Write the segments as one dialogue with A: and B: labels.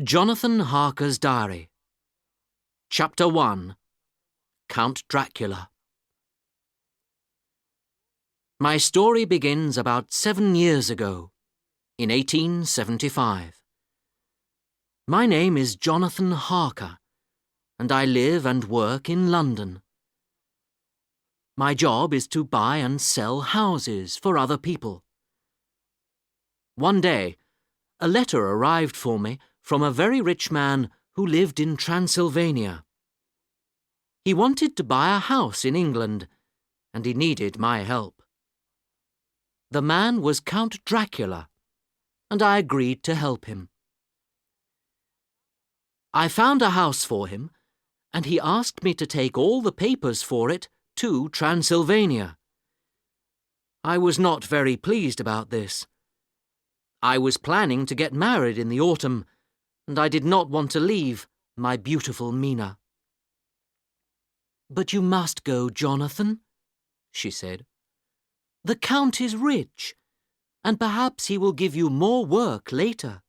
A: Jonathan Harker's Diary. Chapter 1. Count Dracula. My story begins about 7 years ago, in 1875. My name is Jonathan Harker, and I live and work in London. My job is to buy and sell houses for other people. One day, a letter arrived for me from a very rich man who lived in Transylvania. He wanted to buy a house in England, and he needed my help. The man was Count Dracula, and I agreed to help him. I found a house for him, and he asked me to take all the papers for it to Transylvania. I was not very pleased about this. I was planning to get married in the autumn, and I did not want to leave my beautiful Mina. "But you must go, Jonathan," she said. "The Count is rich, and perhaps he will give you more work later."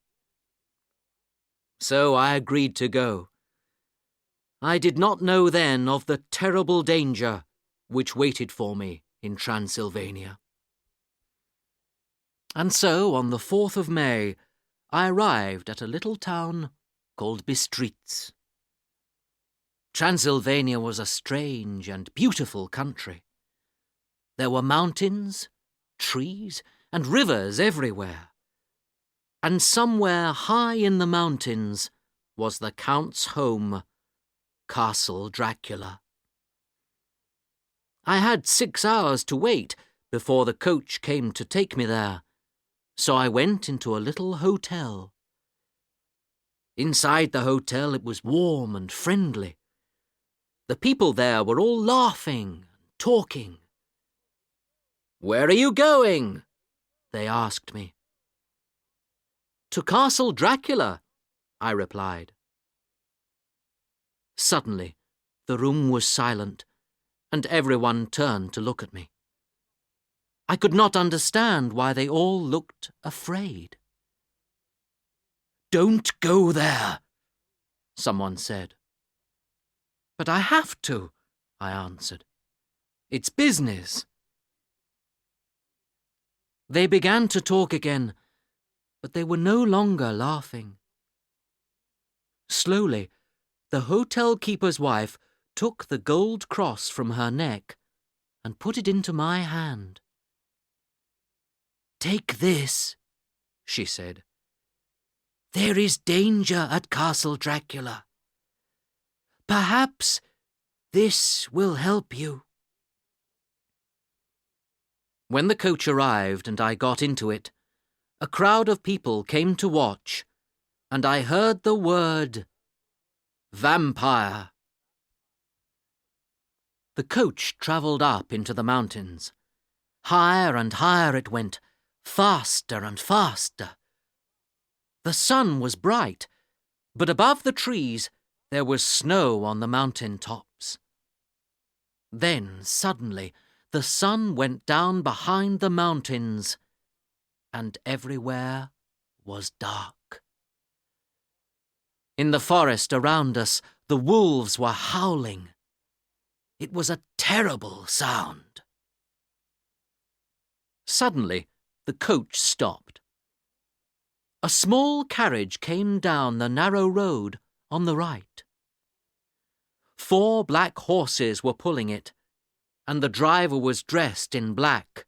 A: So I agreed to go. I did not know then of the terrible danger which waited for me in Transylvania. And so, on the 4th of May, I arrived at a little town called Bistritz. Transylvania was a strange and beautiful country. There were mountains, trees, and rivers everywhere. And somewhere high in the mountains was the Count's home, Castle Dracula. I had 6 hours to wait before the coach came to take me there, so I went into a little hotel. Inside the hotel it was warm and friendly. The people there were all laughing and talking. "Where are you going?" they asked me. "To Castle Dracula," I replied. Suddenly, the room was silent, and everyone turned to look at me. I could not understand why they all looked afraid. "Don't go there," someone said. "But I have to," I answered. "It's business." They began to talk again, but they were no longer laughing. Slowly, the hotel keeper's wife took the gold cross from her neck and put it into my hand. "Take this," she said. "There is danger at Castle Dracula. Perhaps this will help you." When the coach arrived and I got into it, a crowd of people came to watch, and I heard the word vampire. The coach travelled up into the mountains. Higher and higher it went, faster and faster. The sun was bright, but above the trees there was snow on the mountain tops. Then, suddenly, the sun went down behind the mountains, and everywhere was dark. In the forest around us, the wolves were howling. It was a terrible sound. Suddenly, the coach stopped. A small carriage came down the narrow road on the right. 4 black horses were pulling it, and the driver was dressed in black,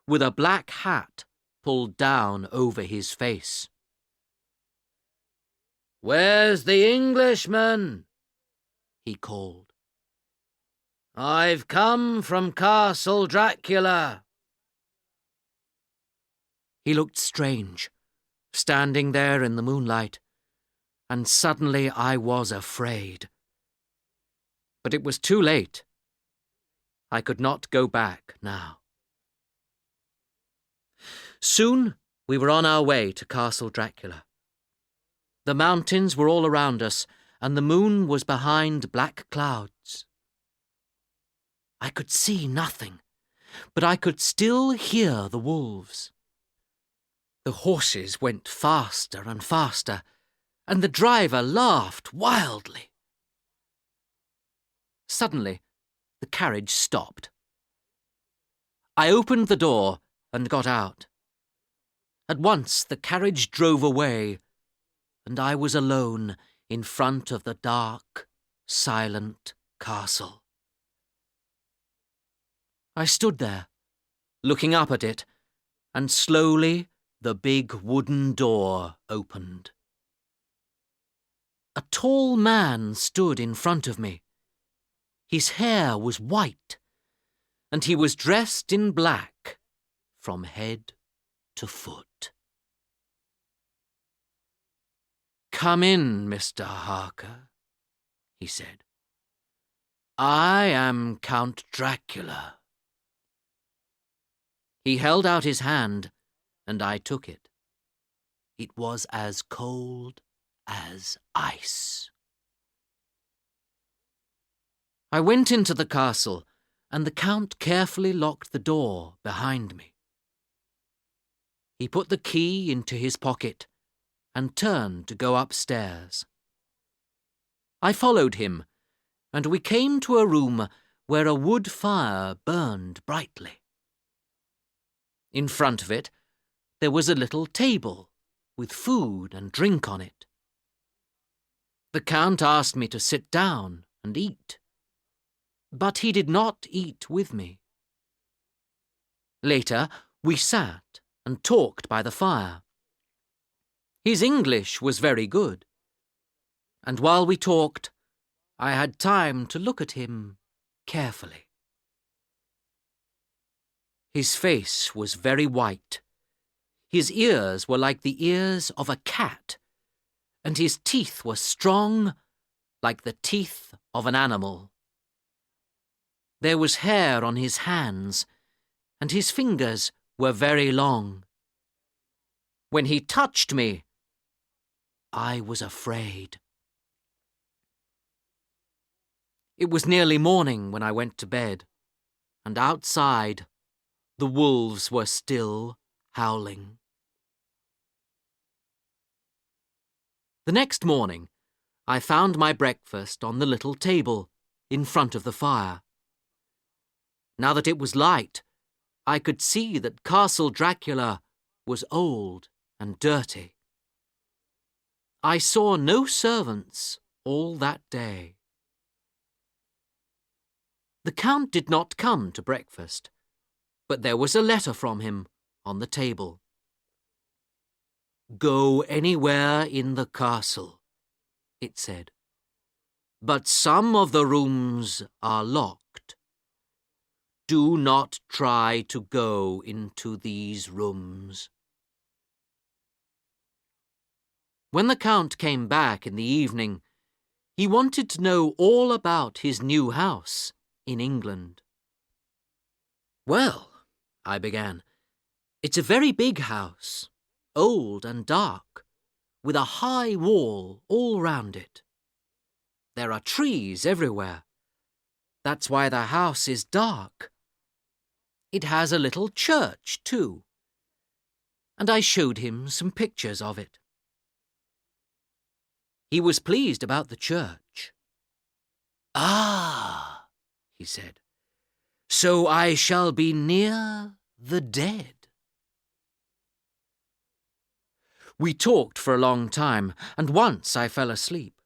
A: with a black hat pulled down over his face. "Where's the Englishman?" he called. "I've come from Castle Dracula." He looked strange, standing there in the moonlight, and suddenly I was afraid. But it was too late. I could not go back now. Soon we were on our way to Castle Dracula. The mountains were all around us, and the moon was behind black clouds. I could see nothing, but I could still hear the wolves. The horses went faster and faster, and the driver laughed wildly. Suddenly, the carriage stopped. I opened the door and got out. At once the carriage drove away, and I was alone in front of the dark, silent castle. I stood there, looking up at it, and slowly the big wooden door opened. A tall man stood in front of me. His hair was white, and he was dressed in black from head to foot. "Come in, Mr. Harker," he said. "I am Count Dracula." He held out his hand, and I took it. It was as cold as ice. I went into the castle, and the Count carefully locked the door behind me. He put the key into his pocket and turned to go upstairs. I followed him, and we came to a room where a wood fire burned brightly. In front of it, there was a little table with food and drink on it. The Count asked me to sit down and eat, but he did not eat with me. Later, we sat and talked by the fire. His English was very good, and while we talked, I had time to look at him carefully. His face was very white. His ears were like the ears of a cat, and his teeth were strong like the teeth of an animal. There was hair on his hands, and his fingers were very long. When he touched me, I was afraid. It was nearly morning when I went to bed, and outside, the wolves were still howling. The next morning, I found my breakfast on the little table in front of the fire. Now that it was light, I could see that Castle Dracula was old and dirty. I saw no servants all that day. The Count did not come to breakfast, but there was a letter from him on the table. "Go anywhere in the castle," it said, "but some of the rooms are locked. Do not try to go into these rooms." When the Count came back in the evening, he wanted to know all about his new house in England. "Well," I began, "it's a very big house, old and dark, with a high wall all round it. There are trees everywhere. That's why the house is dark. It has a little church, too." And I showed him some pictures of it. He was pleased about the church. "Ah," he said, "so I shall be near the dead." We talked for a long time, and once I fell asleep.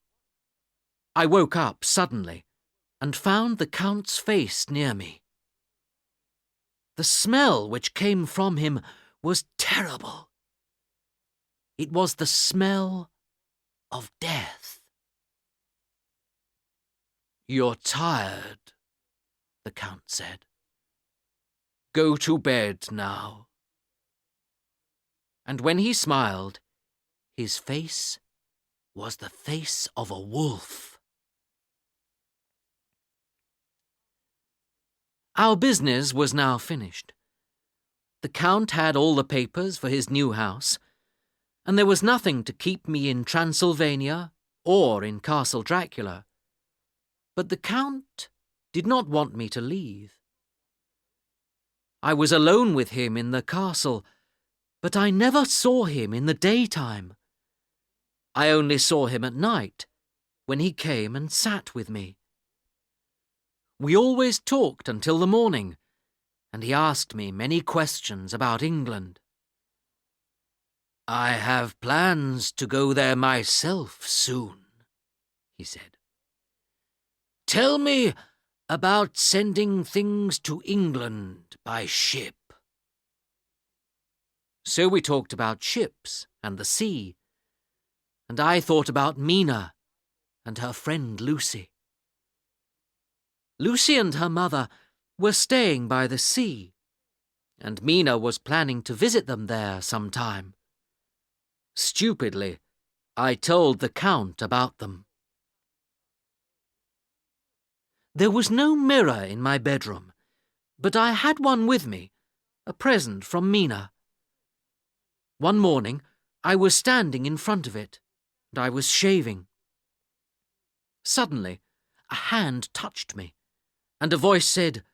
A: I woke up suddenly and found the Count's face near me. The smell which came from him was terrible. It was the smell of death. "You're tired," the Count said. "Go to bed now." And when he smiled, his face was the face of a wolf. Our business was now finished. The Count had all the papers for his new house, and there was nothing to keep me in Transylvania or in Castle Dracula. But the Count did not want me to leave. I was alone with him in the castle, but I never saw him in the daytime. I only saw him at night, when he came and sat with me. We always talked until the morning, and he asked me many questions about England. "I have plans to go there myself soon," he said. "Tell me about sending things to England by ship." So we talked about ships and the sea, and I thought about Mina and her friend Lucy. Lucy and her mother were staying by the sea, and Mina was planning to visit them there sometime. Stupidly, I told the Count about them. There was no mirror in my bedroom, but I had one with me, a present from Mina. One morning, I was standing in front of it, and I was shaving. Suddenly, a hand touched me, and a voice said,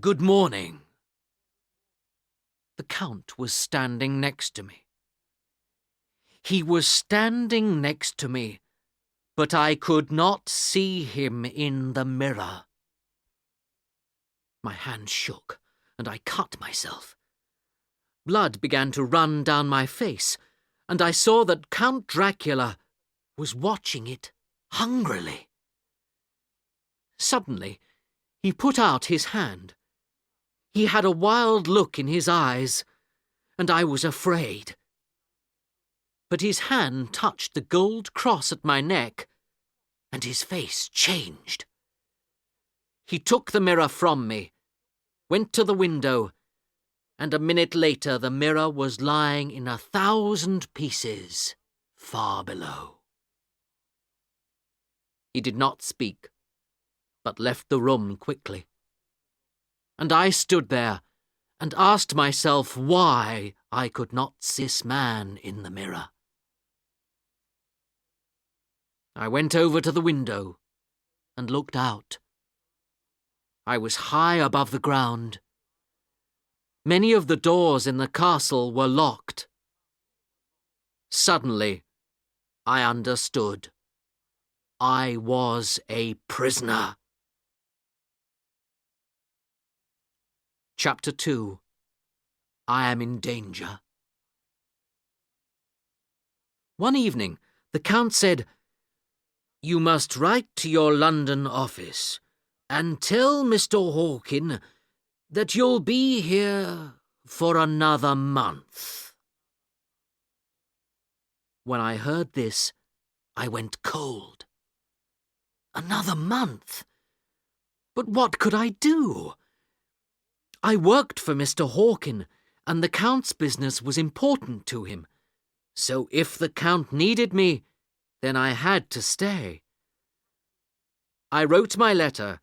A: "Good morning." The Count was standing next to me. He was standing next to me, but I could not see him in the mirror. My hand shook, and I cut myself. Blood began to run down my face, and I saw that Count Dracula was watching it hungrily. Suddenly, he put out his hand. He had a wild look in his eyes, and I was afraid. But his hand touched the gold cross at my neck, and his face changed. He took the mirror from me, went to the window, and a minute later the mirror was lying in 1,000 pieces far below. He did not speak, but left the room quickly. And I stood there and asked myself why I could not see this man in the mirror. I went over to the window and looked out. I was high above the ground. Many of the doors in the castle were locked. Suddenly, I understood. I was a prisoner. Chapter 2. I am in danger. One evening, the Count said, "You must write to your London office and tell Mr. Hawkin that you'll be here for another month." When I heard this, I went cold. Another month? But what could I do? I worked for Mr. Hawkin, and the Count's business was important to him, so if the Count needed me, then I had to stay. I wrote my letter,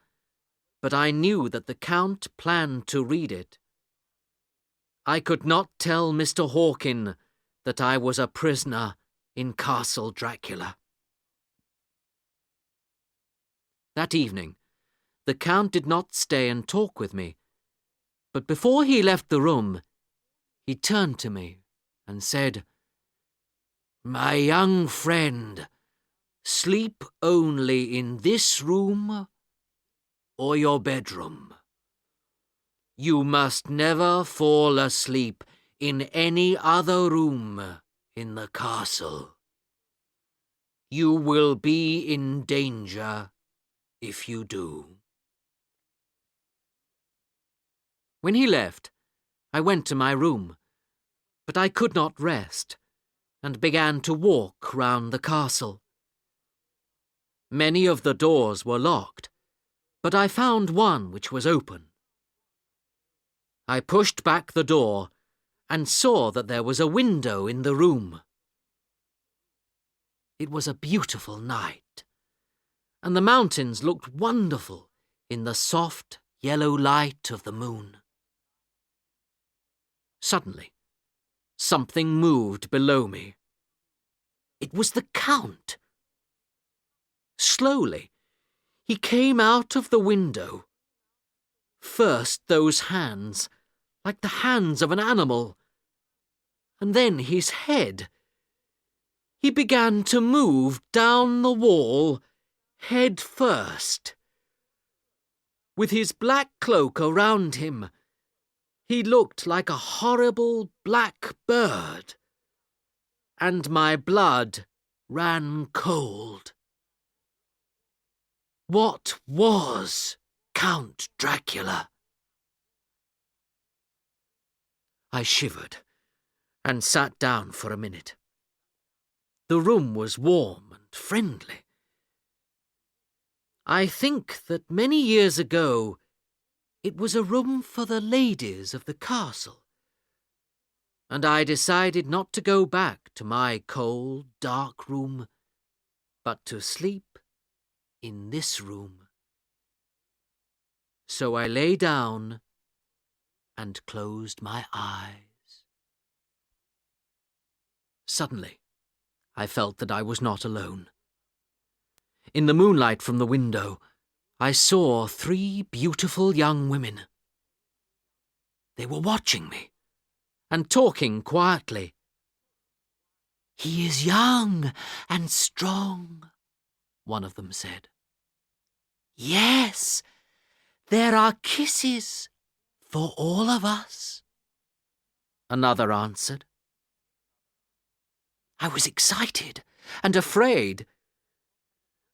A: but I knew that the Count planned to read it. I could not tell Mr. Hawkin that I was a prisoner in Castle Dracula. That evening, the Count did not stay and talk with me, but before he left the room, he turned to me and said, "My young friend, sleep only in this room or your bedroom. You must never fall asleep in any other room in the castle. You will be in danger if you do." When he left, I went to my room, but I could not rest, and began to walk round the castle. Many of the doors were locked, but I found one which was open. I pushed back the door and saw that there was a window in the room. It was a beautiful night, and the mountains looked wonderful in the soft yellow light of the moon. Suddenly, something moved below me. It was the Count. Slowly, he came out of the window. First those hands, like the hands of an animal, and then his head. he began to move down the wall, head first. With his black cloak around him, he looked like a horrible black bird, and my blood ran cold. What was Count Dracula? I shivered and sat down for a minute. The room was warm and friendly. I think that many years ago it was a room for the ladies of the castle, and I decided not to go back to my cold, dark room, but to sleep in this room. So I lay down and closed my eyes. Suddenly, I felt that I was not alone. In the moonlight from the window, I saw 3 beautiful young women. They were watching me and talking quietly. "He is young and strong," one of them said. "Yes, there are kisses for all of us," another answered. I was excited and afraid.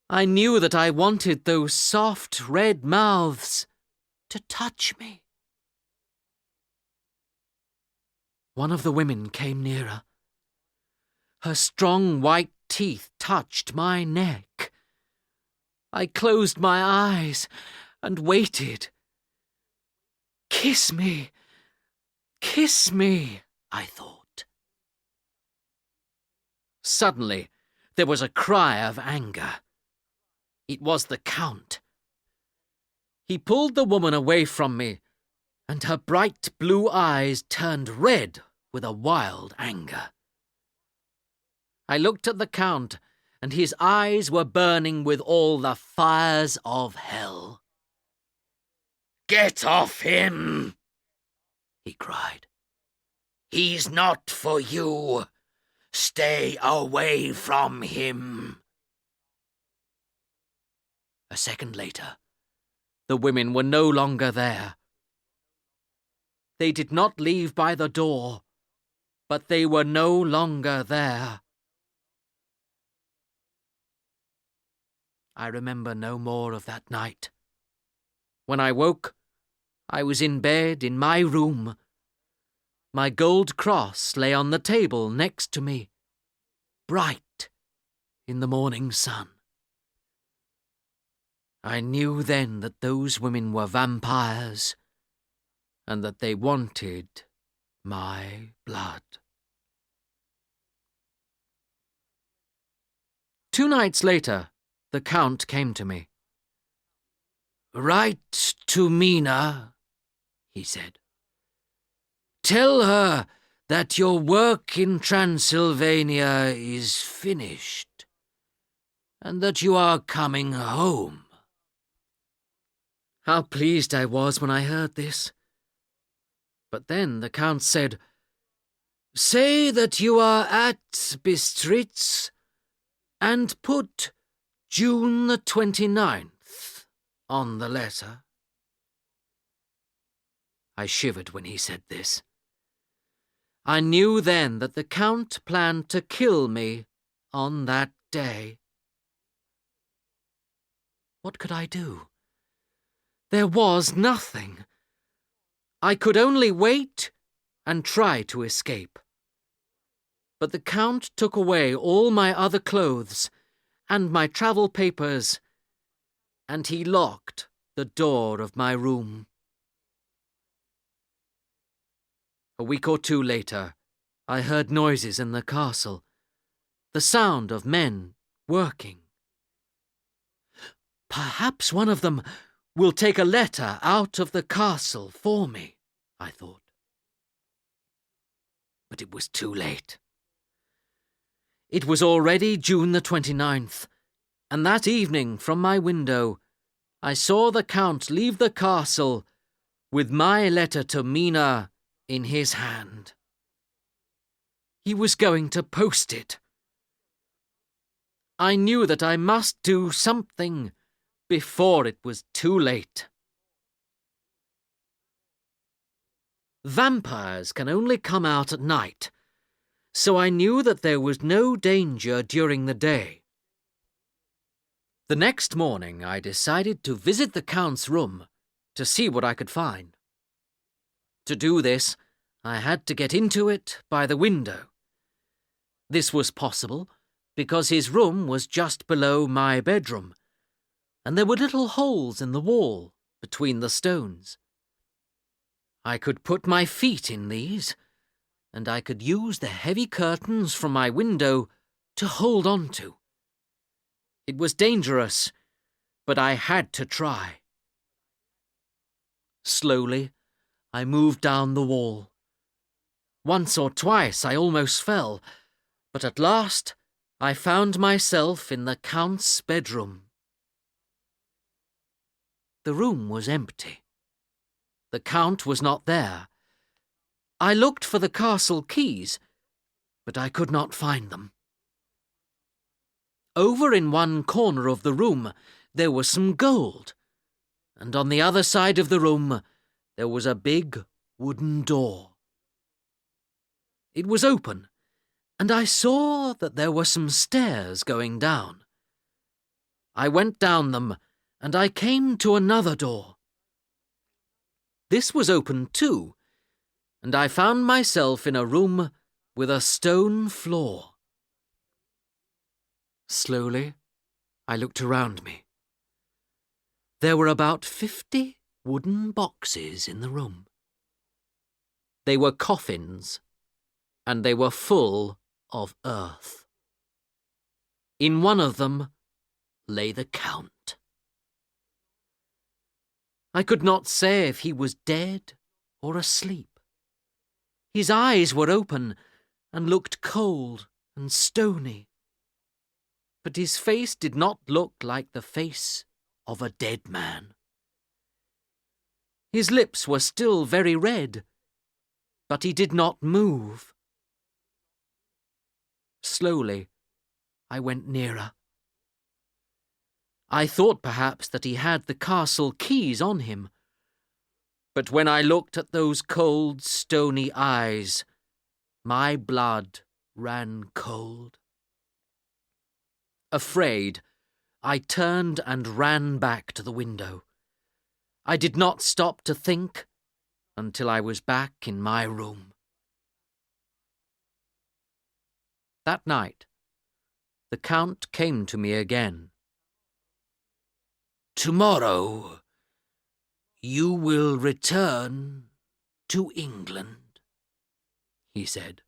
A: I knew that I wanted those soft red mouths to touch me. One of the women came nearer. Her strong white teeth touched my neck. I closed my eyes and waited. "Kiss me, kiss me," I thought. Suddenly, there was a cry of anger. It was the Count. He pulled the woman away from me, and her bright blue eyes turned red with a wild anger. I looked at the Count, and his eyes were burning with all the fires of hell. "Get off him!" he cried. "He's not for you. Stay away from him." A second later, the women were no longer there. They did not leave by the door, but they were no longer there. I remember no more of that night. When I woke, I was in bed in my room. My gold cross lay on the table next to me, bright in the morning sun. I knew then that those women were vampires, and that they wanted my blood. 2 nights later, the Count came to me. "Write to Mina," he said. "Tell her that your work in Transylvania is finished, and that you are coming home." How pleased I was when I heard this. But then the Count said, "Say that you are at Bistritz, and put June the 29th on the letter." I shivered when he said this. I knew then that the Count planned to kill me on that day. What could I do? There was nothing. I could only wait and try to escape. But the Count took away all my other clothes and my travel papers, and he locked the door of my room. A week or 2 later, I heard noises in the castle, the sound of men working. Perhaps one of them will take a letter out of the castle for me, I thought. But it was too late. It was already June the 29th, and that evening from my window I saw the Count leave the castle with my letter to Mina in his hand. He was going to post it. I knew that I must do something before it was too late. Vampires can only come out at night, so I knew that there was no danger during the day. The next morning I decided to visit the Count's room to see what I could find. To do this, I had to get into it by the window. This was possible because his room was just below my bedroom, and there were little holes in the wall between the stones. I could put my feet in these, and I could use the heavy curtains from my window to hold on to. It was dangerous, but I had to try. Slowly, I moved down the wall. Once or twice I almost fell, but at last I found myself in the Count's bedroom. The room was empty. The Count was not there. I looked for the castle keys, but I could not find them. Over in one corner of the room there was some gold, and on the other side of the room there was a big wooden door. It was open, and I saw that there were some stairs going down. I went down them, and I came to another door. This was open too, and I found myself in a room with a stone floor. Slowly, I looked around me. There were about 50 wooden boxes in the room. They were coffins, and they were full of earth. In one of them lay the Count. I could not say if he was dead or asleep. His eyes were open and looked cold and stony, but his face did not look like the face of a dead man. His lips were still very red, but he did not move. Slowly, I went nearer. I thought perhaps that he had the castle keys on him, but when I looked at those cold, stony eyes, my blood ran cold. Afraid, I turned and ran back to the window. I did not stop to think until I was back in my room. That night, the Count came to me again. "Tomorrow, you will return to England," he said.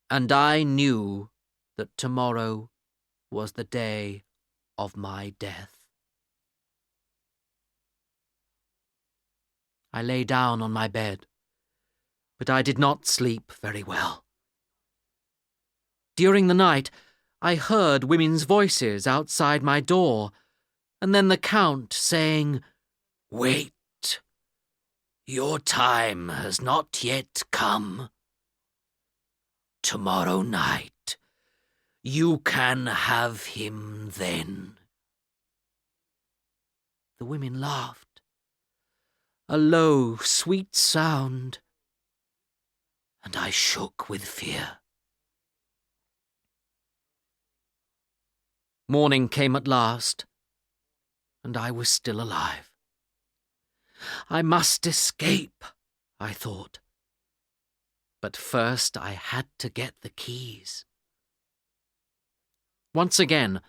A: And I knew that tomorrow was the day of my death. I lay down on my bed, but I did not sleep very well. During the night, I heard women's voices outside my door, and then the Count saying, "Wait, your time has not yet come. Tomorrow night, you can have him then." The women laughed. A low, sweet sound, and I shook with fear. Morning came at last, and I was still alive. I must escape, I thought. But first I had to get the keys. Once again,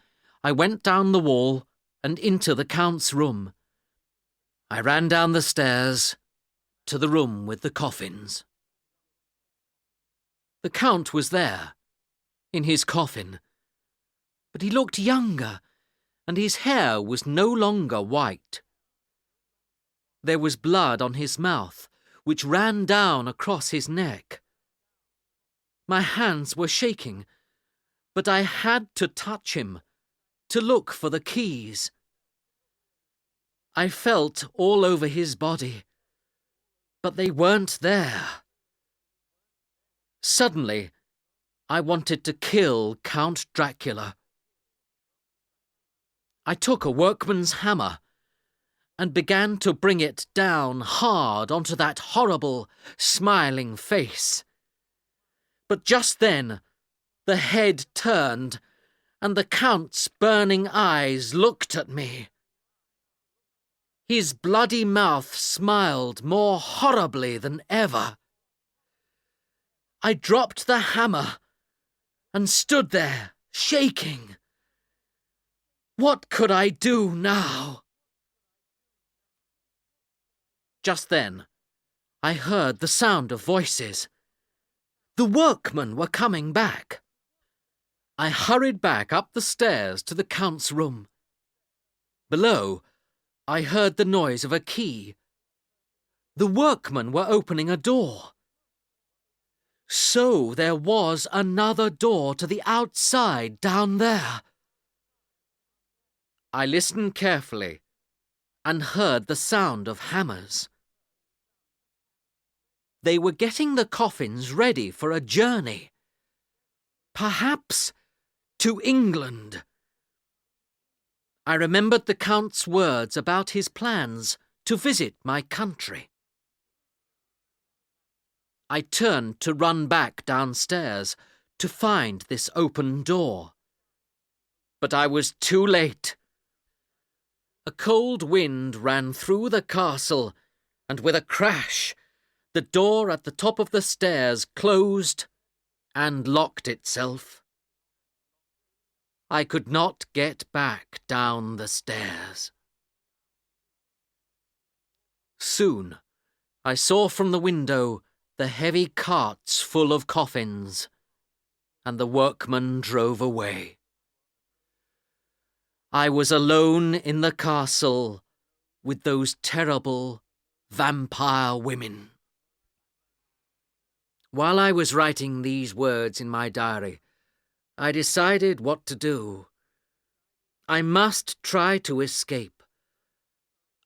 A: I went down the wall and into the Count's room. I ran down the stairs to the room with the coffins. The Count was there, in his coffin, but he looked younger, and his hair was no longer white. There was blood on his mouth, which ran down across his neck. My hands were shaking, but I had to touch him, to look for the keys. I felt all over his body, but they weren't there. Suddenly, I wanted to kill Count Dracula. I took a workman's hammer and began to bring it down hard onto that horrible, smiling face. But just then, the head turned, and the Count's burning eyes looked at me. His bloody mouth smiled more horribly than ever. I dropped the hammer and stood there, shaking. What could I do now? Just then, I heard the sound of voices. The workmen were coming back. I hurried back up the stairs to the Count's room. Below, I heard the noise of a key. The workmen were opening a door. So there was another door to the outside down there. I listened carefully and heard the sound of hammers. They were getting the coffins ready for a journey. Perhaps to England. I remembered the Count's words about his plans to visit my country. I turned to run back downstairs to find this open door. But I was too late. A cold wind ran through the castle, and with a crash, the door at the top of the stairs closed and locked itself. I could not get back down the stairs. Soon, I saw from the window the heavy carts full of coffins, and the workmen drove away. I was alone in the castle with those terrible vampire women. While I was writing these words in my diary, I decided what to do. I must try to escape.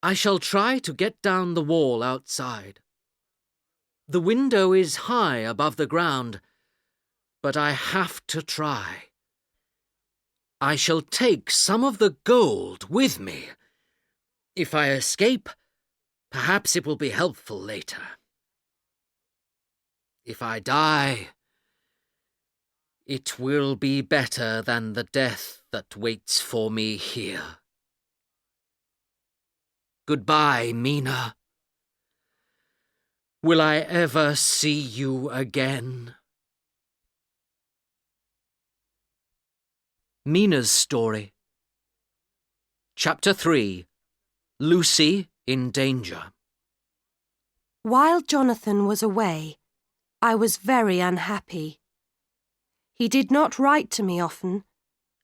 A: I shall try to get down the wall outside. The window is high above the ground, but I have to try. I shall take some of the gold with me. If I escape, perhaps it will be helpful later. If I die, it will be better than the death that waits for me here. Goodbye, Mina. Will I ever see you again? Mina's Story. Chapter 3. Lucy in Danger.
B: While Jonathan was away, I was very unhappy. He did not write to me often,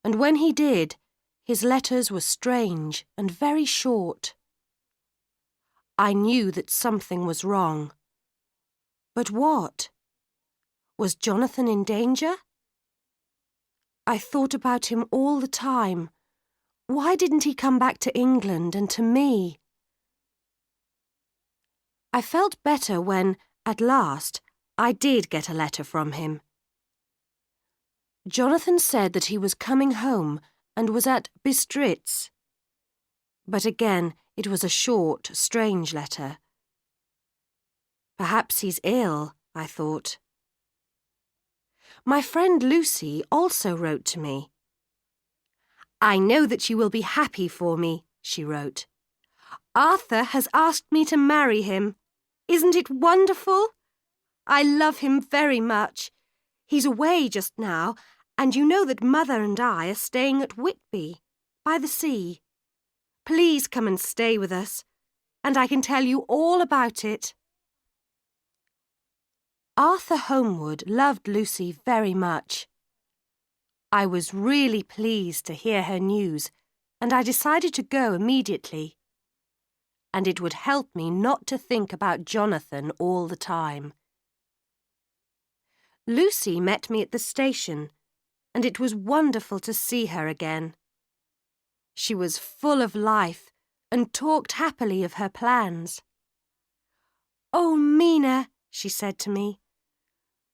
B: and when he did, his letters were strange and very short. I knew that something was wrong. But what? Was Jonathan in danger? I thought about him all the time. Why didn't he come back to England and to me? I felt better when, at last, I did get a letter from him. Jonathan said that he was coming home and was at Bistritz. But again, it was a short, strange letter. Perhaps he's ill, I thought. My friend Lucy also wrote to me. I know that you will be happy for me, she wrote. Arthur has asked me to marry him. Isn't it wonderful? I love him very much. He's away just now, and you know that Mother and I are staying at Whitby, by the sea. Please come and stay with us, and I can tell you all about it. Arthur Homewood loved Lucy very much. I was really pleased to hear her news, and I decided to go immediately. And it would help me not to think about Jonathan all the time. Lucy met me at the station, and it was wonderful to see her again. She was full of life and talked happily of her plans. "Oh, Mina," she said to me,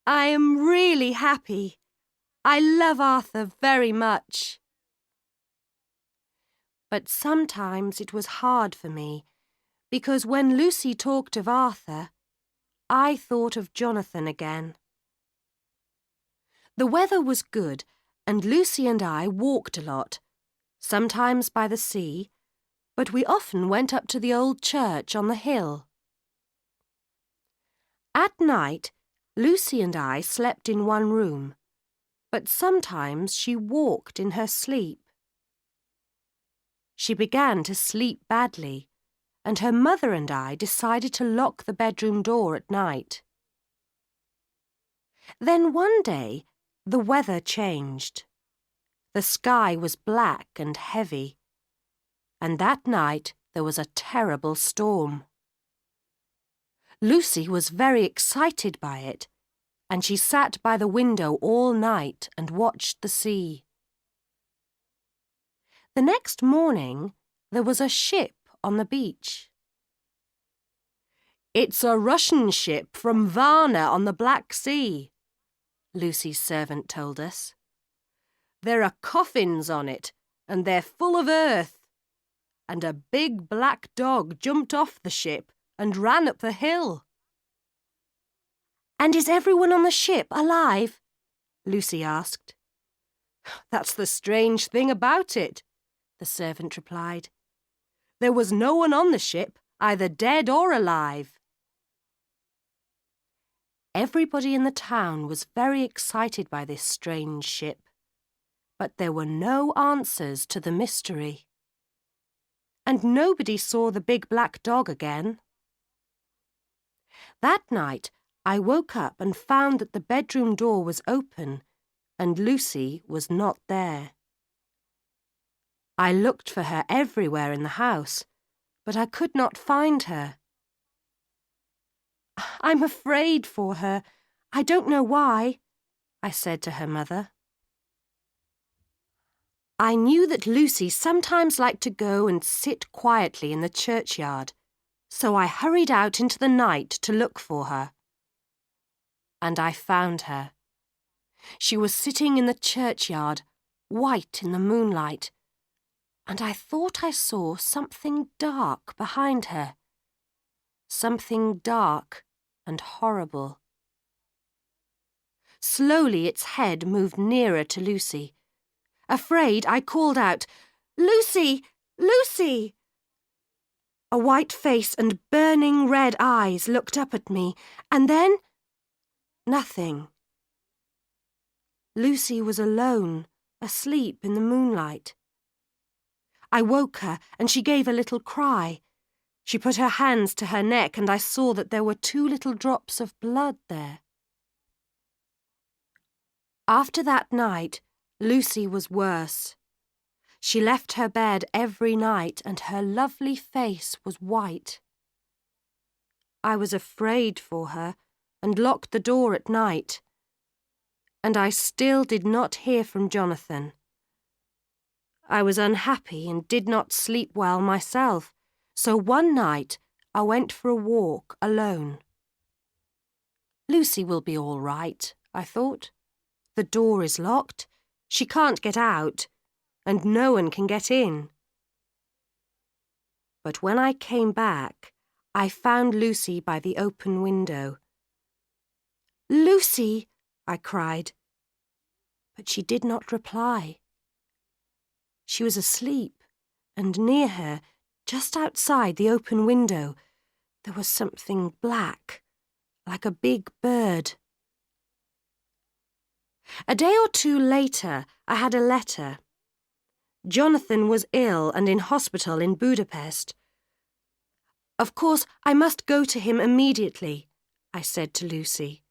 B: "I am really happy. I love Arthur very much. But sometimes it was hard for me, because when Lucy talked of Arthur, I thought of Jonathan again. The weather was good, and Lucy and I walked a lot, sometimes by the sea, but we often went up to the old church on the hill. At night, Lucy and I slept in one room, but sometimes she walked in her sleep. She began to sleep badly, and her mother and I decided to lock the bedroom door at night. Then one day, the weather changed. The sky was black and heavy, and that night there was a terrible storm. Lucy was very excited by it, and she sat by the window all night and watched the sea. The next morning, there was a ship on the beach. "It's a Russian ship from Varna on the Black Sea," Lucy's servant told us. "There are coffins on it, and they're full of earth. And a big black dog jumped off the ship and ran up the hill." "And is everyone on the ship alive?" Lucy asked. "That's the strange thing about it," the servant replied. "There was no one on the ship, either dead or alive." Everybody in the town was very excited by this strange ship, but there were no answers to the mystery. And nobody saw the big black dog again. That night, I woke up and found that the bedroom door was open and Lucy was not there. I looked for her everywhere in the house, but I could not find her. "I'm afraid for her. I don't know why," I said to her mother. I knew that Lucy sometimes liked to go and sit quietly in the churchyard, so I hurried out into the night to look for her. And I found her. She was sitting in the churchyard, white in the moonlight, and I thought I saw something dark behind her. Something dark and horrible. Slowly its head moved nearer to Lucy. Afraid, I called out, "Lucy! Lucy!" A white face and burning red eyes looked up at me, and then nothing. Lucy was alone, asleep in the moonlight. I woke her, and she gave a little cry. She put her hands to her neck, and I saw that there were 2 little drops of blood there. After that night, Lucy was worse. She left her bed every night, and her lovely face was white. I was afraid for her, and locked the door at night. And I still did not hear from Jonathan. I was unhappy and did not sleep well myself, so one night I went for a walk alone. Lucy will be all right, I thought. The door is locked, she can't get out, and no one can get in. But when I came back, I found Lucy by the open window. "Lucy!" I cried. But she did not reply. She was asleep, and near her, just outside the open window, there was something black, like a big bird. A day or 2 later, I had a letter. Jonathan was ill and in hospital in Budapest. "Of course, I must go to him immediately," I said to Lucy.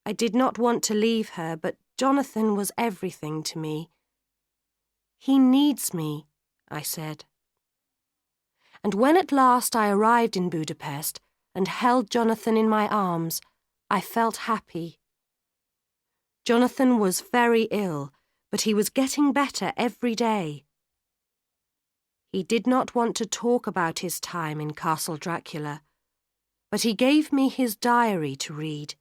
B: I did not want to leave her, but Jonathan was everything to me. "He needs me," I said. And when at last I arrived in Budapest and held Jonathan in my arms, I felt happy. Jonathan was very ill, but he was getting better every day. He did not want to talk about his time in Castle Dracula, but he gave me his diary to read.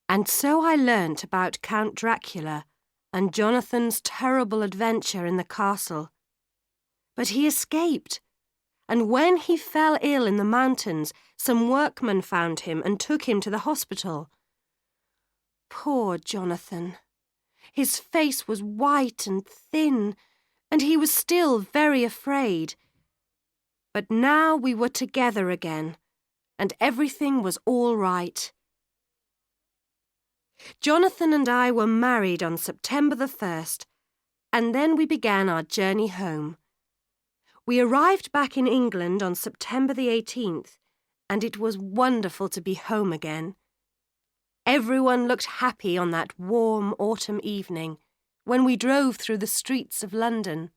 B: And so I learnt about Count Dracula and Jonathan's terrible adventure in the castle. But he escaped, and when he fell ill in the mountains, some workmen found him and took him to the hospital. Poor Jonathan. His face was white and thin, and he was still very afraid. But now we were together again, and everything was all right. Jonathan and I were married on September the 1st, and then we began our journey home. We arrived back in England on September the 18th, and it was wonderful to be home again. Everyone looked happy on that warm autumn evening when we drove through the streets of London.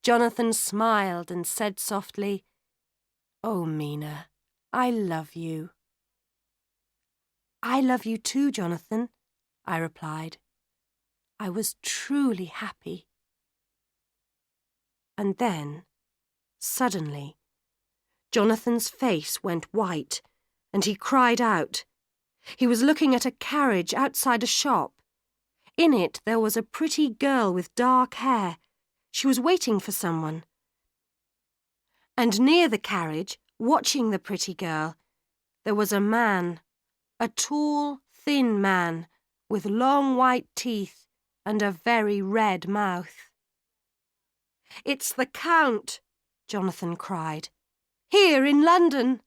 B: Jonathan smiled and said softly, "Oh, Mina, I love you." "I love you too, Jonathan," I replied. I was truly happy. And then, suddenly, Jonathan's face went white, and he cried out. He was looking at a carriage outside a shop. In it there was a pretty girl with dark hair. She was waiting for someone. And near the carriage, watching the pretty girl, there was a man, a tall, thin man, with long white teeth and a very red mouth. "It's the Count," Jonathan cried. "Here in London."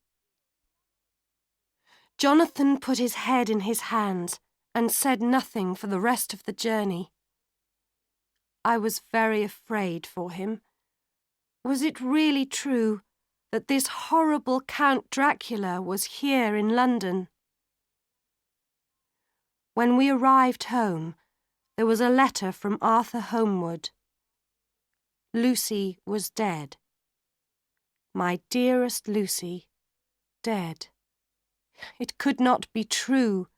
B: Jonathan put his head in his hands and said nothing for the rest of the journey. I was very afraid for him. Was it really true that this horrible Count Dracula was here in London? When we arrived home, there was a letter from Arthur Holmwood. Lucy was dead. My dearest Lucy, dead. It could not be true.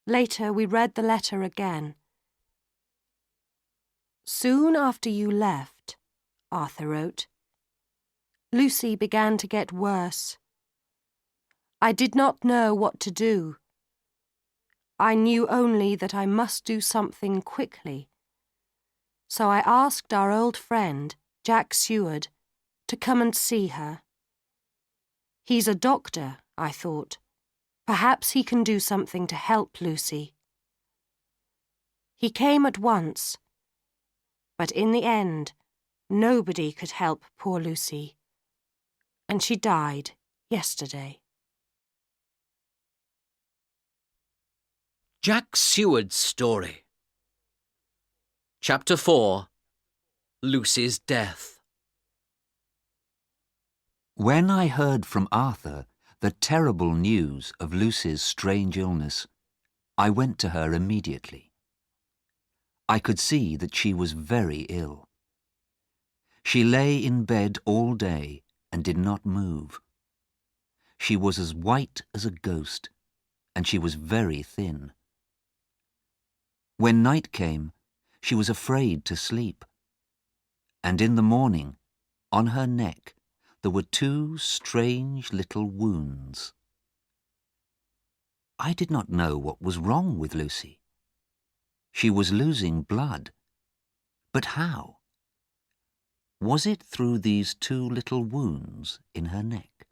B: Later we read the letter again. "Soon after you left," Arthur wrote, "Lucy began to get worse. I did not know what to do. I knew only that I must do something quickly. So I asked our old friend, Jack Seward, to come and see her. He's a doctor, I thought. Perhaps he can do something to help Lucy. He came at once, but in the end, nobody could help poor Lucy, and she died yesterday."
A: Jack Seward's Story. Chapter 4. Lucy's Death.
C: When I heard from Arthur the terrible news of Lucy's strange illness, I went to her immediately. I could see that she was very ill. She lay in bed all day and did not move. She was as white as a ghost, and she was very thin. When night came, she was afraid to sleep. And in the morning, on her neck, there were 2 strange little wounds. I did not know what was wrong with Lucy. She was losing blood. But how? Was it through these 2 little wounds in her neck?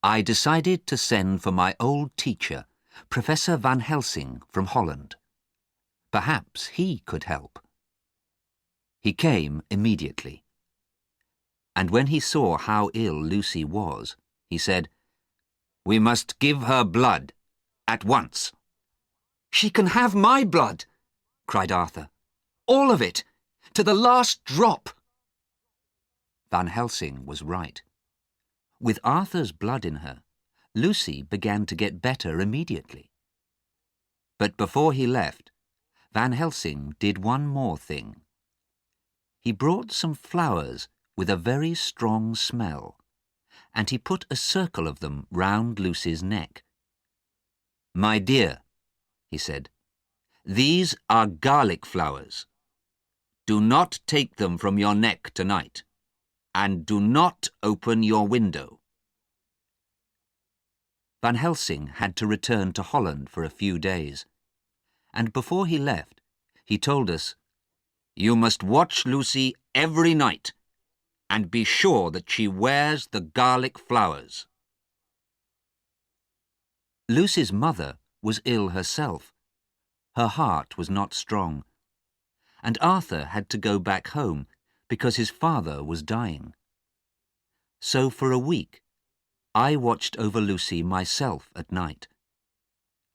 C: I decided to send for my old teacher, Professor Van Helsing from Holland. Perhaps he could help. He came immediately. And when he saw how ill Lucy was, he said, "We must give her blood at once." "She can have my blood," cried Arthur. "All of it, to the last drop." Van Helsing was right. With Arthur's blood in her, Lucy began to get better immediately. But before he left, Van Helsing did one more thing. He brought some flowers with a very strong smell, and he put a circle of them round Lucy's neck. "My dear," he said, "these are garlic flowers. Do not take them from your neck tonight, and do not open your window." Van Helsing had to return to Holland for a few days, and before he left, he told us, "You must watch Lucy every night, and be sure that she wears the garlic flowers." Lucy's mother was ill herself. Her heart was not strong, and Arthur had to go back home because his father was dying. So for a week, I watched over Lucy myself at night.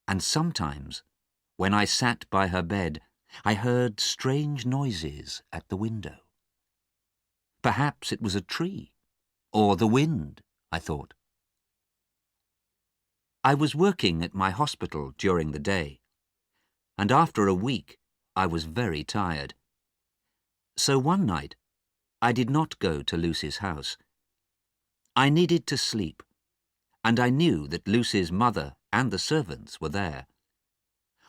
C: And sometimes, when I sat by her bed, I heard strange noises at the window. Perhaps it was a tree, or the wind, I thought. I was working at my hospital during the day, and after a week I was very tired. So one night I did not go to Lucy's house. I needed to sleep, and I knew that Lucy's mother and the servants were there.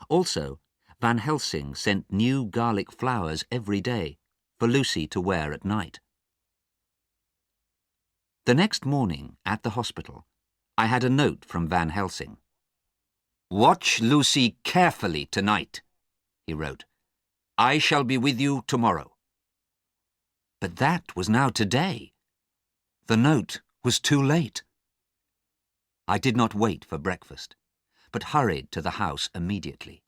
C: Also, Van Helsing sent new garlic flowers every day for Lucy to wear at night. The next morning at the hospital, I had a note from Van Helsing. "Watch Lucy carefully tonight," he wrote. "I shall be with you tomorrow." But that was now today. The note was too late. I did not wait for breakfast, but hurried to the house immediately.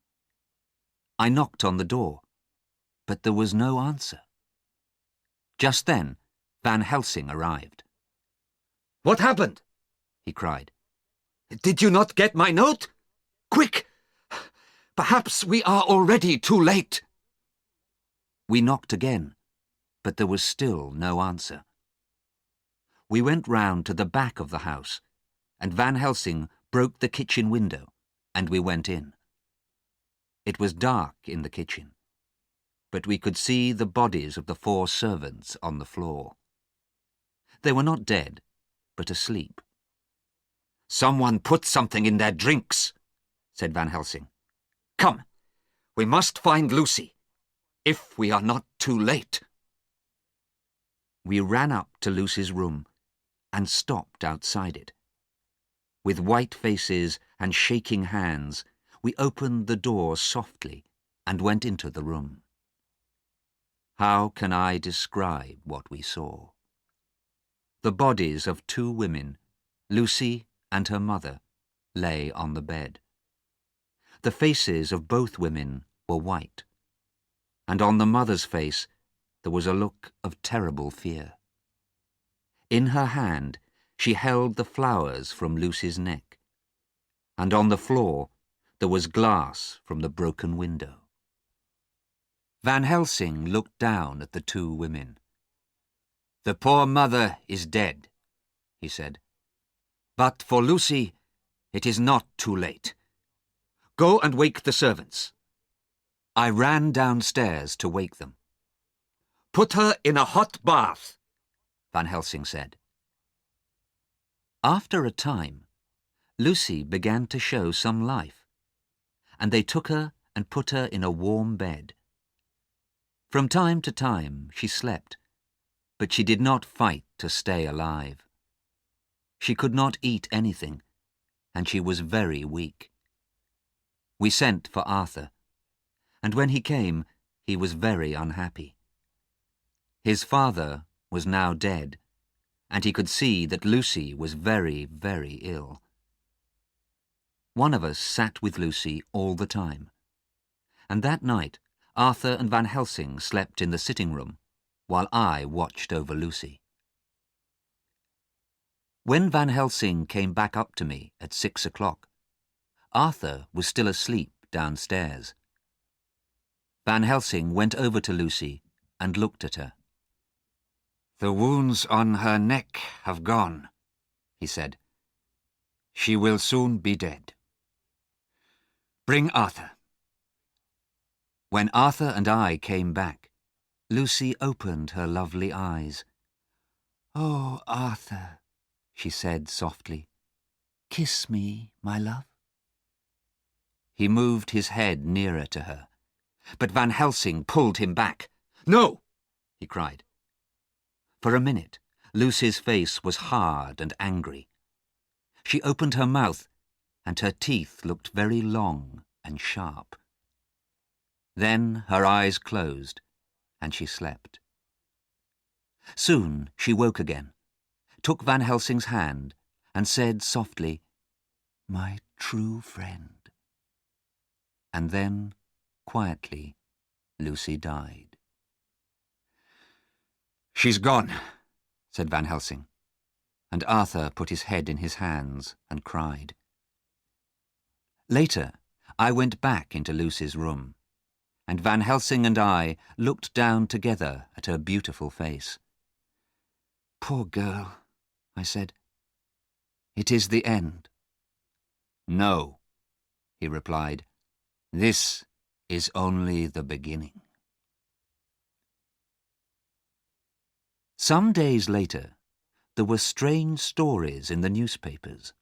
C: I knocked on the door, but there was no answer. Just then, Van Helsing arrived. "What happened?" he cried. "Did you not get my note? Quick! Perhaps we are already too late." We knocked again, but there was still no answer. We went round to the back of the house, and Van Helsing broke the kitchen window, and we went in. It was dark in the kitchen, but we could see the bodies of the 4 servants on the floor. They were not dead, but asleep. "Someone put something in their drinks," said Van Helsing. "Come, we must find Lucy, if we are not too late." We ran up to Lucy's room and stopped outside it. With white faces and shaking hands, we opened the door softly and went into the room. How can I describe what we saw? The bodies of 2 women, Lucy and her mother, lay on the bed. The faces of both women were white, and on the mother's face there was a look of terrible fear. In her hand she held the flowers from Lucy's neck, and on the floor there was glass from the broken window. Van Helsing looked down at the 2 women. "The poor mother is dead," he said. "But for Lucy, it is not too late. Go and wake the servants." I ran downstairs to wake them. "Put her in a hot bath," Van Helsing said. After a time, Lucy began to show some life, and they took her and put her in a warm bed. From time to time she slept, but she did not fight to stay alive. She could not eat anything, and she was very weak. We sent for Arthur, and when he came, he was very unhappy. His father was now dead, and he could see that Lucy was very, very ill. One of us sat with Lucy all the time, and that night Arthur and Van Helsing slept in the sitting room, while I watched over Lucy. When Van Helsing came back up to me at 6 o'clock, Arthur was still asleep downstairs. Van Helsing went over to Lucy and looked at her. "The wounds on her neck have gone," he said. "She will soon be dead. Bring Arthur." When Arthur and I came back, Lucy opened her lovely eyes. "Oh, Arthur," she said softly, "kiss me, my love." He moved his head nearer to her, but Van Helsing pulled him back. "No!" he cried. For a minute, Lucy's face was hard and angry. She opened her mouth, and her teeth looked very long and sharp. Then her eyes closed, and she slept. Soon she woke again, took Van Helsing's hand, and said softly, "My true friend." And then, quietly, Lucy died. "She's gone," said Van Helsing, and Arthur put his head in his hands and cried. Later, I went back into Lucy's room, and Van Helsing and I looked down together at her beautiful face. "Poor girl," I said. "It is the end." "No," he replied. "This is only the beginning." Some days later, there were strange stories in the newspapers.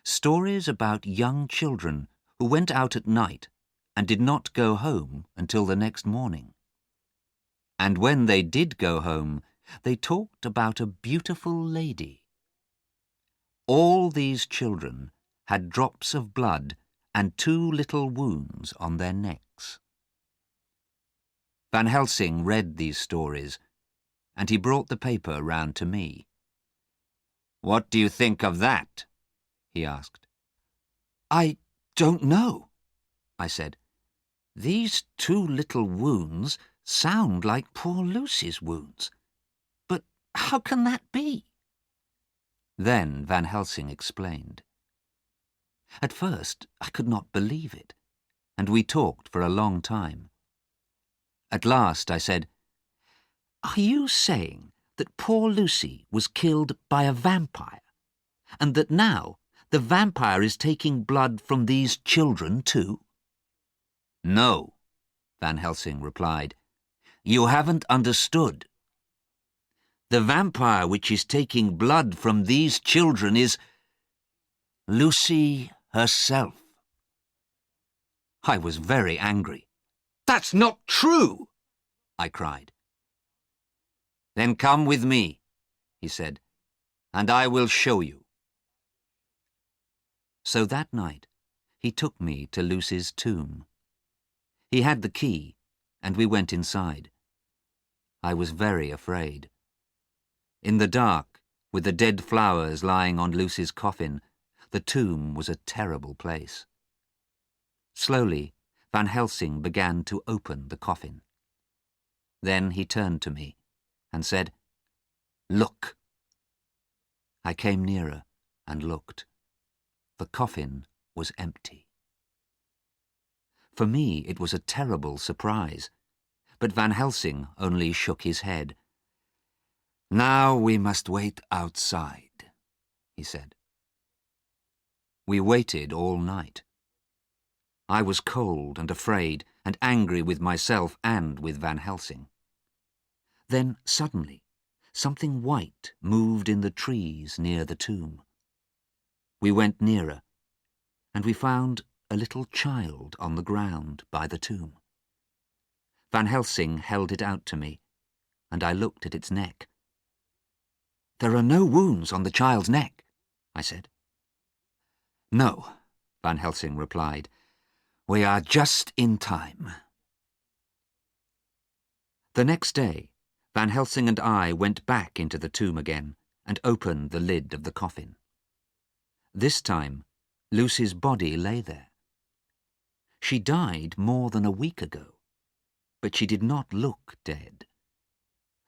C: Stories about young children who went out at night and did not go home until the next morning. And when they did go home, they talked about a beautiful lady. All these children had drops of blood and 2 little wounds on their necks. Van Helsing read these stories, and he brought the paper round to me. "What do you think of that?" he asked. "I don't know," I said. "These 2 little wounds sound like poor Lucy's wounds. But how can that be?" Then Van Helsing explained. At first I could not believe it, and we talked for a long time. At last I said, "Are you saying that poor Lucy was killed by a vampire, and that now the vampire is taking blood from these children too?" "No," Van Helsing replied. "You haven't understood. The vampire which is taking blood from these children is Lucy herself." I was very angry. "That's not true!" I cried. "Then come with me," he said, "and I will show you." So that night he took me to Lucy's tomb. He had the key, and we went inside. I was very afraid. In the dark, with the dead flowers lying on Lucy's coffin, the tomb was a terrible place. Slowly, Van Helsing began to open the coffin. Then he turned to me and said, "Look." I came nearer and looked. The coffin was empty. For me it was a terrible surprise, but Van Helsing only shook his head. "Now we must wait outside," he said. We waited all night. I was cold and afraid and angry with myself and with Van Helsing. Then suddenly something white moved in the trees near the tomb. We went nearer, and we found a little child on the ground by the tomb. Van Helsing held it out to me, and I looked at its neck. "There are no wounds on the child's neck," I said. "No," Van Helsing replied. "We are just in time." The next day, Van Helsing and I went back into the tomb again and opened the lid of the coffin. This time, Lucy's body lay there. She died more than a week ago, but she did not look dead.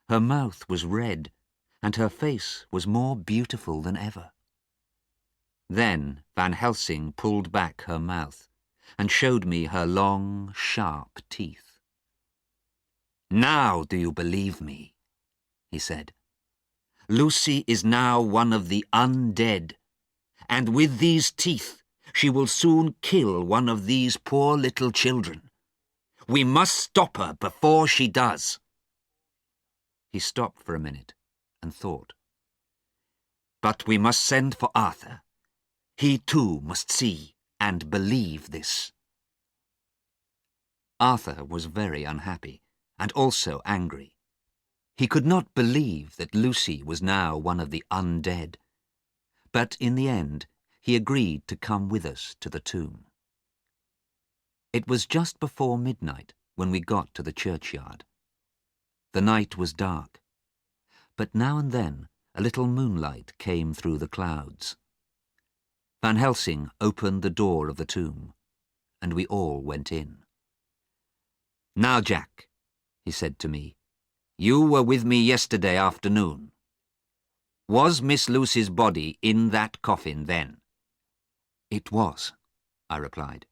C: Her mouth was red, and her face was more beautiful than ever. Then Van Helsing pulled back her mouth and showed me her long, sharp teeth. "Now do you believe me?" he said. "Lucy is now one of the undead, and with these teeth she will soon kill one of these poor little children. We must stop her before she does." He stopped for a minute and thought. "But we must send for Arthur. He too must see and believe this." Arthur was very unhappy and also angry. He could not believe that Lucy was now one of the undead. But in the end, he agreed to come with us to the tomb. It was just before midnight when we got to the churchyard. The night was dark, but now and then a little moonlight came through the clouds. Van Helsing opened the door of the tomb, and we all went in. "Now, Jack," he said to me, "you were with me yesterday afternoon. Was Miss Lucy's body in that coffin then?" "It was," I replied.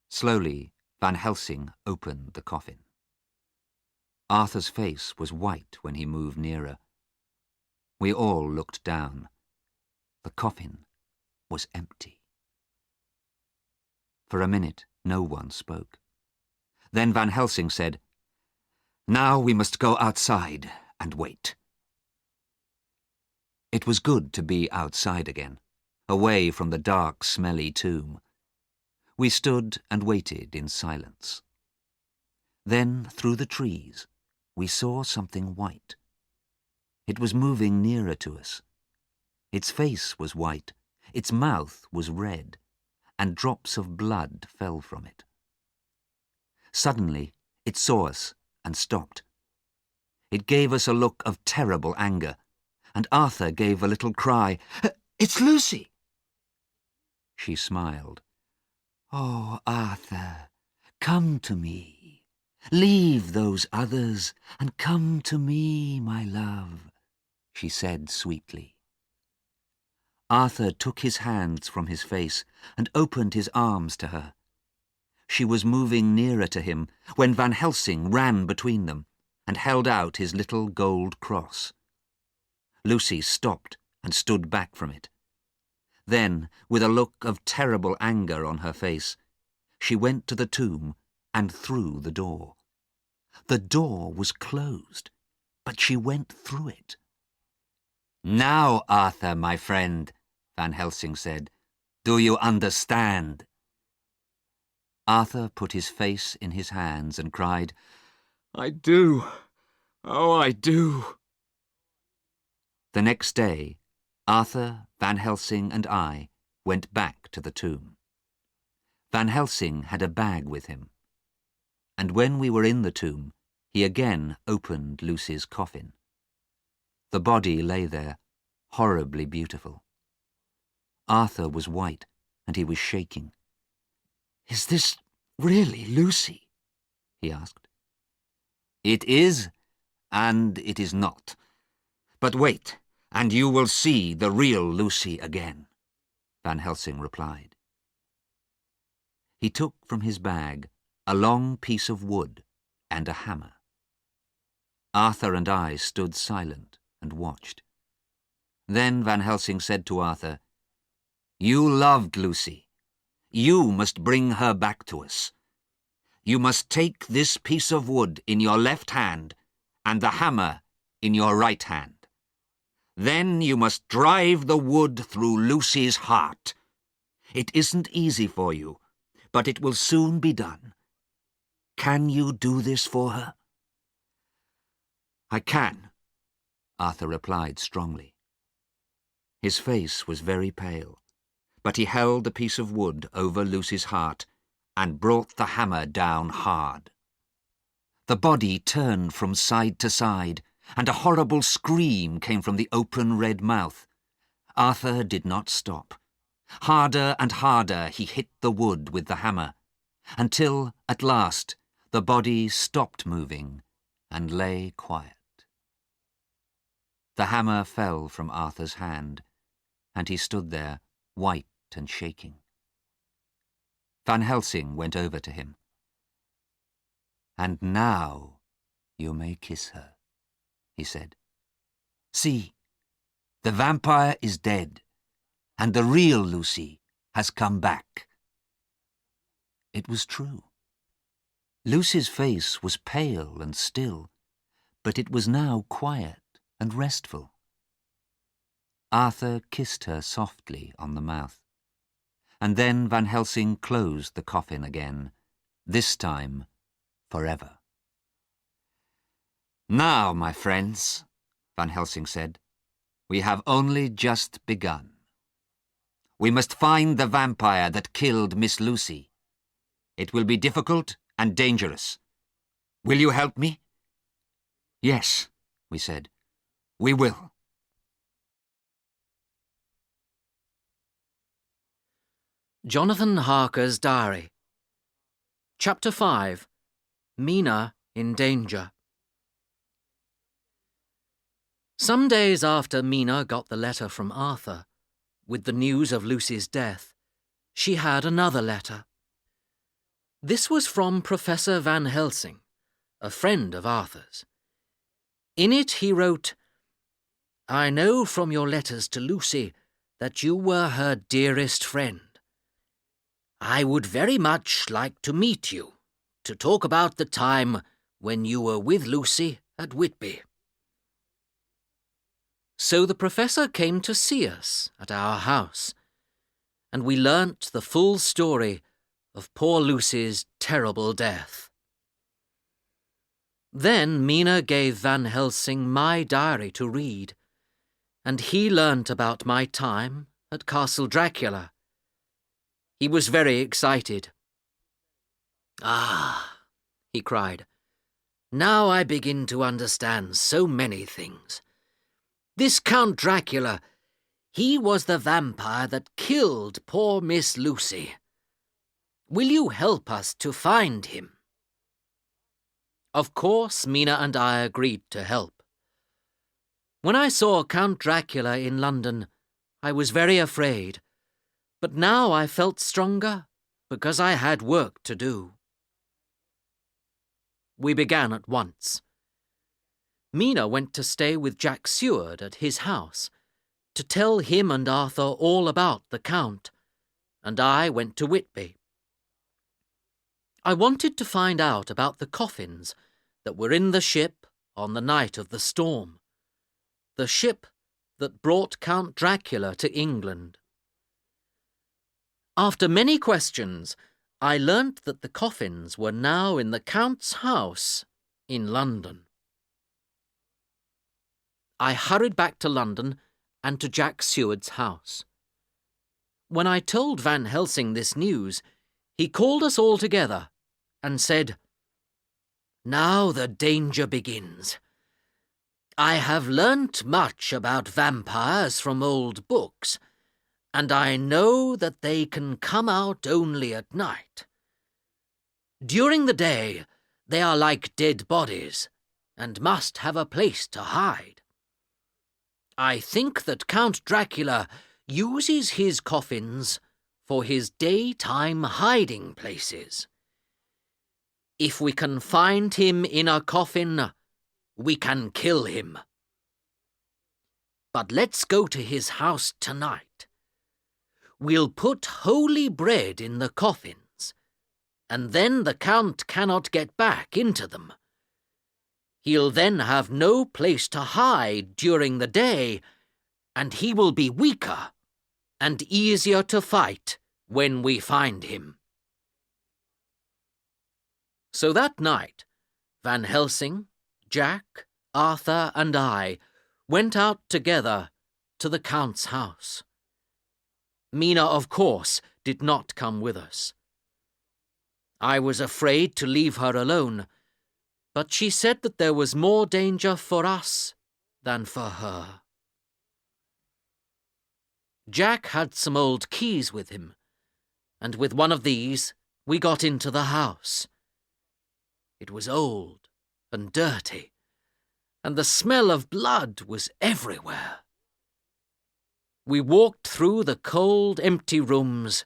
C: Slowly, Van Helsing opened the coffin. Arthur's face was white when he moved nearer. We all looked down. The coffin was empty. For a minute, no one spoke. Then Van Helsing said, "Now we must go outside and wait." It was good to be outside again, away from the dark, smelly tomb. We stood and waited in silence. Then, through the trees, we saw something white. It was moving nearer to us. Its face was white, its mouth was red, and drops of blood fell from it. Suddenly, it saw us and stopped. It gave us a look of terrible anger, and Arthur gave a little cry, "It's Lucy!" She smiled. "Oh, Arthur, come to me. Leave those others and come to me, my love," she said sweetly. Arthur took his hands from his face and opened his arms to her. She was moving nearer to him when Van Helsing ran between them and held out his little gold cross. Lucy stopped and stood back from it. Then, with a look of terrible anger on her face, she went to the tomb and through the door. The door was closed, but she went through it. "Now, Arthur, my friend," Van Helsing said, "do you understand?" Arthur put his face in his hands and cried, "I do. Oh, I do." The next day, Arthur, Van Helsing and I went back to the tomb. Van Helsing had a bag with him, and when we were in the tomb, he again opened Lucy's coffin. The body lay there, horribly beautiful. Arthur was white, and he was shaking. "Is this really Lucy?" he asked. "It is, and it is not. But wait, and you will see the real Lucy again," Van Helsing replied. He took from his bag a long piece of wood and a hammer. Arthur and I stood silent and watched. Then Van Helsing said to Arthur, "You loved Lucy. You must bring her back to us. You must take this piece of wood in your left hand and the hammer in your right hand. Then you must drive the wood through Lucy's heart. It isn't easy for you, but it will soon be done. Can you do this for her?" "I can," Arthur replied strongly. His face was very pale, but he held the piece of wood over Lucy's heart and brought the hammer down hard. The body turned from side to side, and a horrible scream came from the open red mouth. Arthur did not stop. Harder and harder he hit the wood with the hammer, until, at last, the body stopped moving and lay quiet. The hammer fell from Arthur's hand, and he stood there, white and shaking. Van Helsing went over to him. "And now you may kiss her," he said. "See, the vampire is dead, and the real Lucy has come back." It was true. Lucy's face was pale and still, but it was now quiet and restful. Arthur kissed her softly on the mouth, and then Van Helsing closed the coffin again, this time forever. "Now, my friends," Van Helsing said, "we have only just begun. We must find the vampire that killed Miss Lucy. It will be difficult and dangerous. Will you help me?" "Yes," we said. "We will."
A: Jonathan Harker's Diary. Chapter 5. Mina in Danger. Some days after Mina got the letter from Arthur, with the news of Lucy's death, she had another letter. This was from Professor Van Helsing, a friend of Arthur's. In it he wrote, "I know from your letters to Lucy that you were her dearest friend. I would very much like to meet you, to talk about the time when you were with Lucy at Whitby." So the professor came to see us at our house, and we learnt the full story of poor Lucy's terrible death. Then Mina gave Van Helsing my diary to read, and he learnt about my time at Castle Dracula. He was very excited. "Ah," he cried, "now I begin to understand so many things. This Count Dracula, he was the vampire that killed poor Miss Lucy. Will you help us to find him?" Of course, Mina and I agreed to help. When I saw Count Dracula in London, I was very afraid, but now I felt stronger because I had work to do. We began at once. Mina went to stay with Jack Seward at his house, to tell him and Arthur all about the Count, and I went to Whitby. I wanted to find out about the coffins that were in the ship on the night of the storm, the ship that brought Count Dracula to England. After many questions, I learnt that the coffins were now in the Count's house in London. I hurried back to London and to Jack Seward's house. When I told Van Helsing this news, he called us all together and said, "Now the danger begins. I have learnt much about vampires from old books, and I know that they can come out only at night. During the day, they are like dead bodies and must have a place to hide. I think that Count Dracula uses his coffins for his daytime hiding places. If we can find him in a coffin, we can kill him. But let's go to his house tonight. We'll put holy bread in the coffins, and then the Count cannot get back into them. He'll then have no place to hide during the day, and he will be weaker and easier to fight when we find him." So that night, Van Helsing, Jack, Arthur, and I went out together to the Count's house. Mina, of course, did not come with us. I was afraid to leave her alone, but she said that there was more danger for us than for her. Jack had some old keys with him, and with one of these we got into the house. It was old and dirty, and the smell of blood was everywhere. We walked through the cold, empty rooms,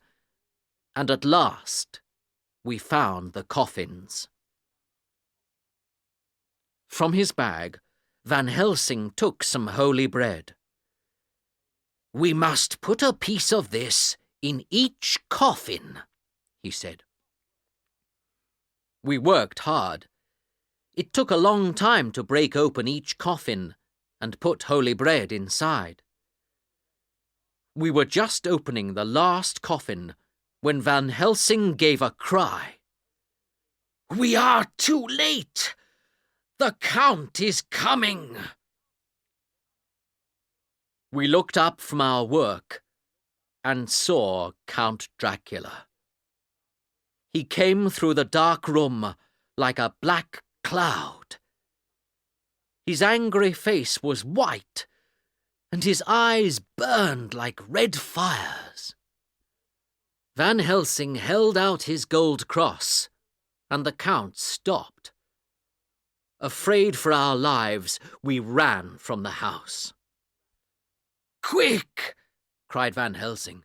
A: and at last we found the coffins. From his bag, Van Helsing took some holy bread. "We must put a piece of this in each coffin," he said. We worked hard. It took a long time to break open each coffin and put holy bread inside. We were just opening the last coffin when Van Helsing gave a cry. "We are too late! The Count is coming!" We looked up from our work and saw Count Dracula. He came through the dark room like a black cloud. His angry face was white, and his eyes burned like red fires. Van Helsing held out his gold cross, and the Count stopped. Afraid for our lives, we ran from the house. "Quick!" cried Van Helsing.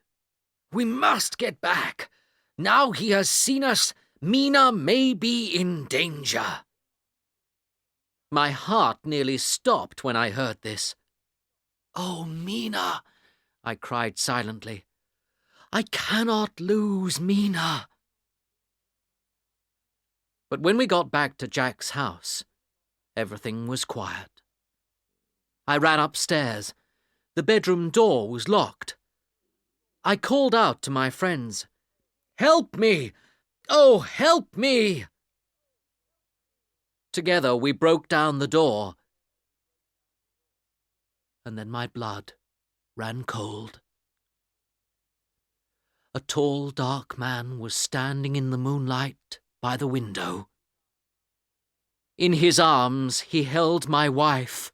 A: "We must get back. Now he has seen us, Mina may be in danger." My heart nearly stopped when I heard this. "Oh, Mina," I cried silently. "I cannot lose Mina." But when we got back to Jack's house, everything was quiet. I ran upstairs. The bedroom door was locked. I called out to my friends, "Help me! Oh, help me!" Together we broke down the door, and then my blood ran cold. A tall, dark man was standing in the moonlight by the window. In his arms he held my wife,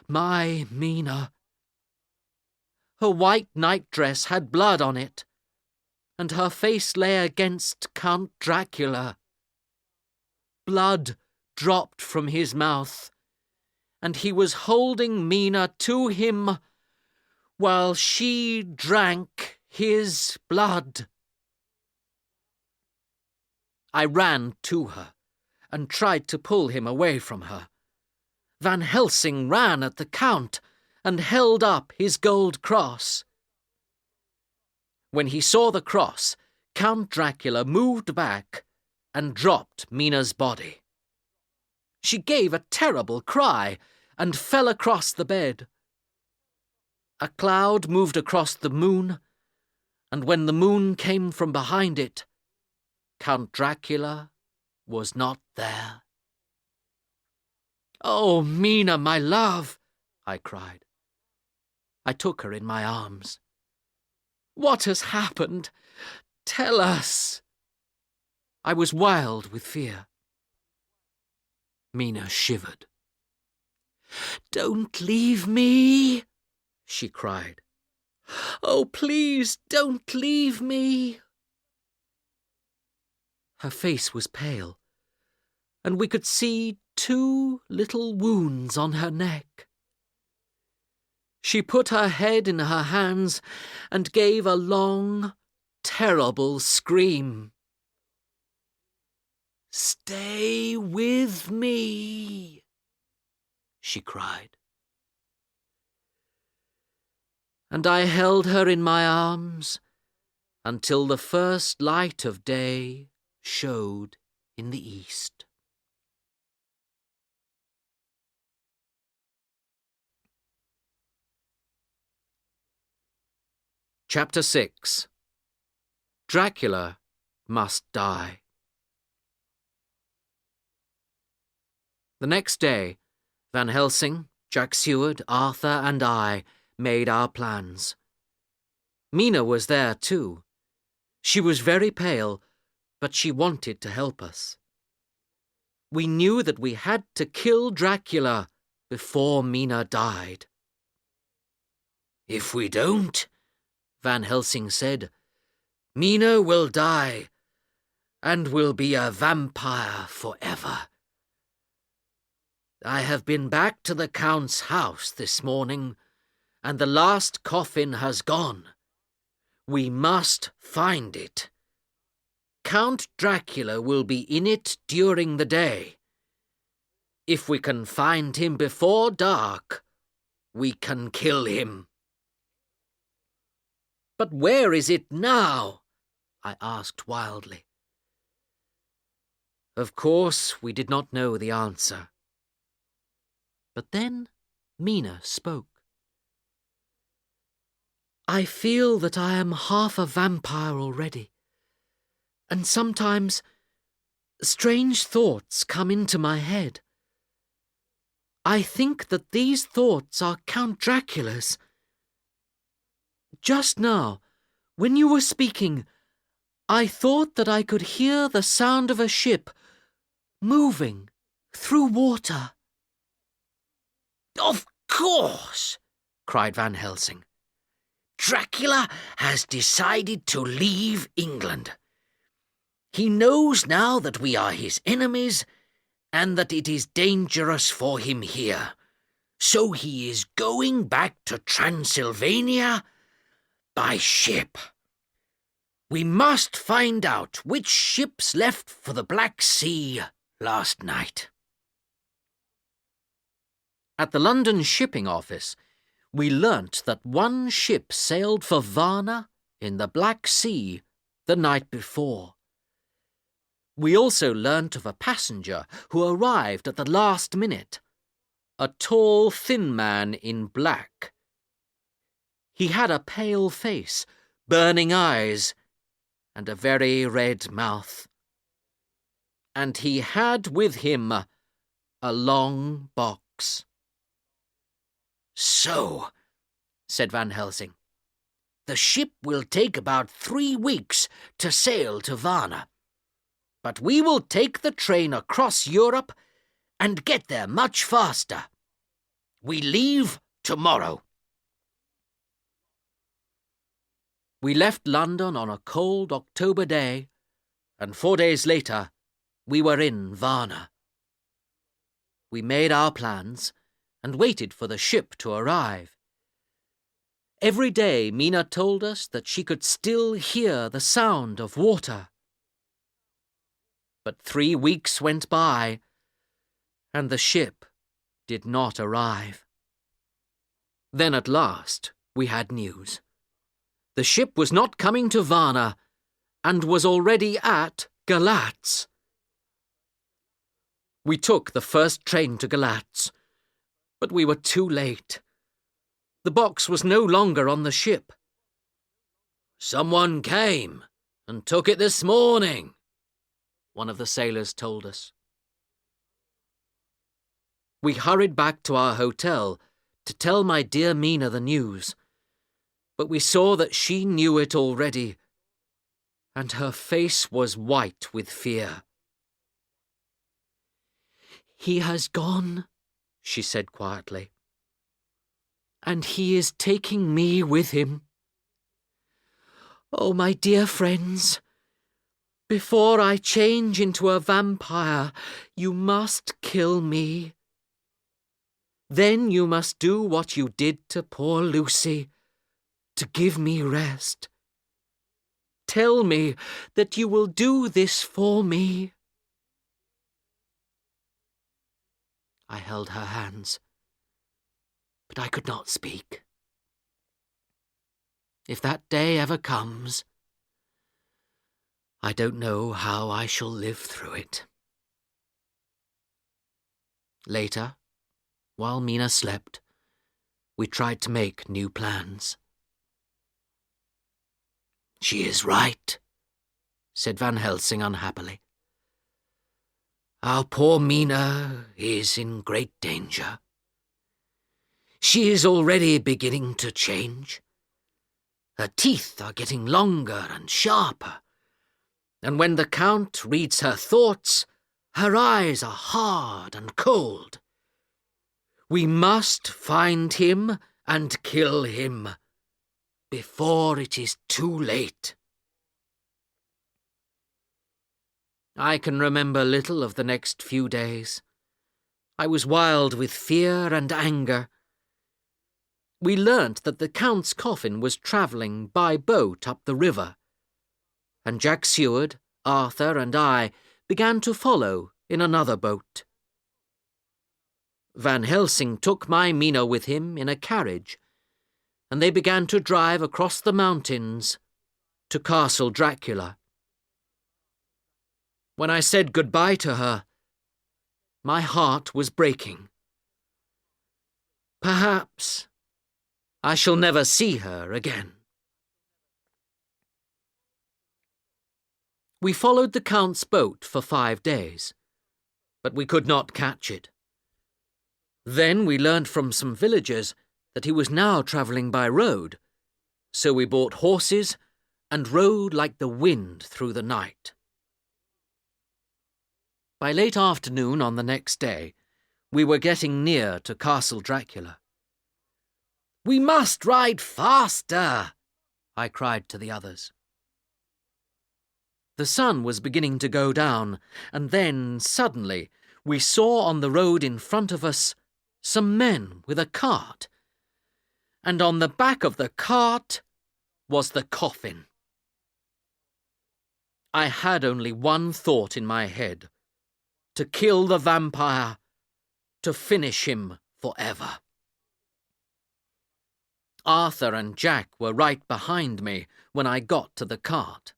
A: my Mina. Her white nightdress had blood on it, and her face lay against Count Dracula. Blood dropped from his mouth, and he was holding Mina to him while she drank his blood. I ran to her and tried to pull him away from her. Van Helsing ran at the Count and held up his gold cross. When he saw the cross, Count Dracula moved back and dropped Mina's body. She gave a terrible cry and fell across the bed. A cloud moved across the moon, and when the moon came from behind it, Count Dracula was not there. "Oh, Mina, my love," I cried. I took her in my arms. "What has happened? Tell us." I was wild with fear. Mina shivered. "Don't leave me," she cried. "Oh, please don't leave me." Her face was pale, and we could see 2 little wounds on her neck. She put her head in her hands and gave a long, terrible scream. "Stay with me," she cried. And I held her in my arms until the first light of day showed in the east. Chapter 6. Dracula Must Die. The next day, Van Helsing, Jack Seward, Arthur, and I made our plans. Mina was there too. She was very pale, but she wanted to help us. We knew that we had to kill Dracula before Mina died. "If we don't," Van Helsing said, "Mina will die and will be a vampire forever. I have been back to the Count's house this morning, and the last coffin has gone. We must find it. Count Dracula will be in it during the day. If we can find him before dark, we can kill him." "But where is it now?" I asked wildly. Of course, we did not know the answer. But then Mina spoke. "I feel that I am half a vampire already, and sometimes strange thoughts come into my head. I think that these thoughts are Count Dracula's. Just now, When you were speaking, I thought that I could hear the sound of a ship moving through water."
D: "Of course," cried Van Helsing. "Dracula has decided to leave England. He knows now that we are his enemies and that it is dangerous for him here. So he is going back to Transylvania by ship. We must find out which ships left for the Black Sea last night."
A: At the London shipping office, we learnt that one ship sailed for Varna in the Black Sea the night before. We also learnt of a passenger who arrived at the last minute, a tall, thin man in black. He had a pale face, burning eyes, and a very red mouth. And he had with him a long box.
D: "So," said Van Helsing, "the ship will take about 3 weeks to sail to Varna. But we will take the train across Europe and get there much faster. We leave tomorrow."
A: We left London on a cold October day, and 4 days later we were in Varna. We made our plans and waited for the ship to arrive. Every day Mina told us that she could still hear the sound of water. But 3 weeks went by, and the ship did not arrive. Then at last we had news. The ship was not coming to Varna, and was already at Galatz. We took the first train to Galatz, but we were too late. The box was no longer on the ship.
D: "Someone came and took it this morning," one of the sailors told us.
A: We hurried back to our hotel to tell my dear Mina the news, but we saw that she knew it already, and her face was white with fear. "He has gone," she said quietly, "and he is taking me with him. Oh, my dear friends, before I change into a vampire, you must kill me. Then you must do what you did to poor Lucy, to give me rest. Tell me that you will do this for me." I held her hands, but I could not speak. If that day ever comes, I don't know how I shall live through it. Later, while Mina slept, we tried to make new plans.
D: "She is right," said Van Helsing unhappily. "Our poor Mina is in great danger. She is already beginning to change. Her teeth are getting longer and sharper, and when the Count reads her thoughts, her eyes are hard and cold. We must find him and kill him before it is too late."
A: I can remember little of the next few days. I was wild with fear and anger. We learnt that the Count's coffin was travelling by boat up the river, and Jack Seward, Arthur, and I began to follow in another boat. Van Helsing took my Mina with him in a carriage, and they began to drive across the mountains to Castle Dracula. When I said goodbye to her, my heart was breaking. Perhaps I shall never see her again. We followed the Count's boat for 5 days, but we could not catch it. Then we learned from some villagers that he was now travelling by road, so we bought horses and rode like the wind through the night. By late afternoon on the next day, we were getting near to Castle Dracula.
D: "We must ride faster,"
A: I cried to the others. The sun was beginning to go down, and then, suddenly, we saw on the road in front of us some men with a cart, and on the back of the cart was the coffin. I had only one thought in my head: to kill the vampire, to finish him forever. Arthur and Jack were right behind me when I got to the cart.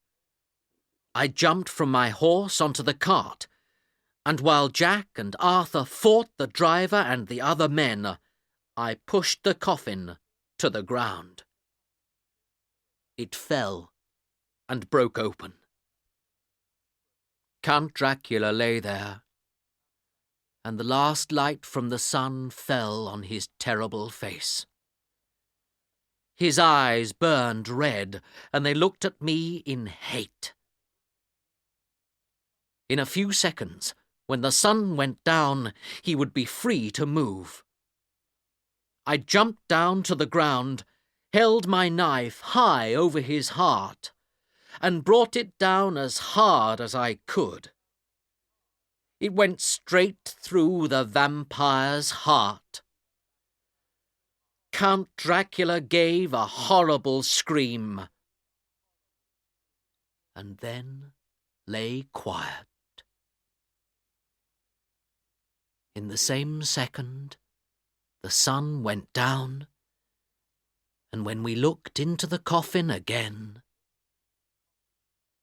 A: I jumped from my horse onto the cart, and while Jack and Arthur fought the driver and the other men, I pushed the coffin to the ground. It fell and broke open. Count Dracula lay there, and the last light from the sun fell on his terrible face. His eyes burned red, and they looked at me in hate. In a few seconds, when the sun went down, he would be free to move. I jumped down to the ground, held my knife high over his heart, and brought it down as hard as I could. It went straight through the vampire's heart. Count Dracula gave a horrible scream, and then lay quiet. In the same second, the sun went down, and when we looked into the coffin again,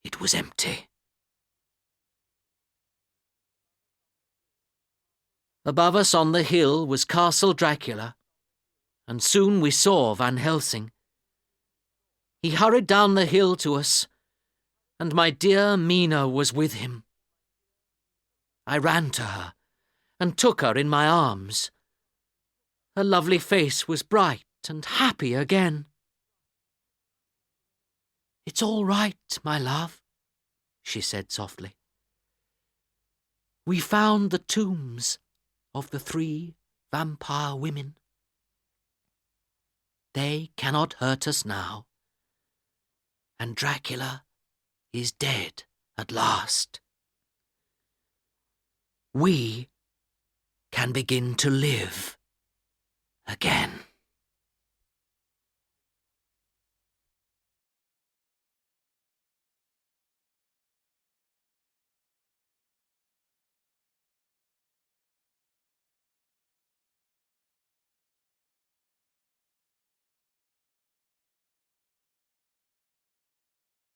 A: it was empty. Above us on the hill was Castle Dracula, and soon we saw Van Helsing. He hurried down the hill to us, and my dear Mina was with him. I ran to her and took her in my arms. Her lovely face was bright and happy again. "It's all right, my love," she said softly. "We found the tombs of the 3 vampire women. They cannot hurt us now, and Dracula is dead at last. We can begin to live again."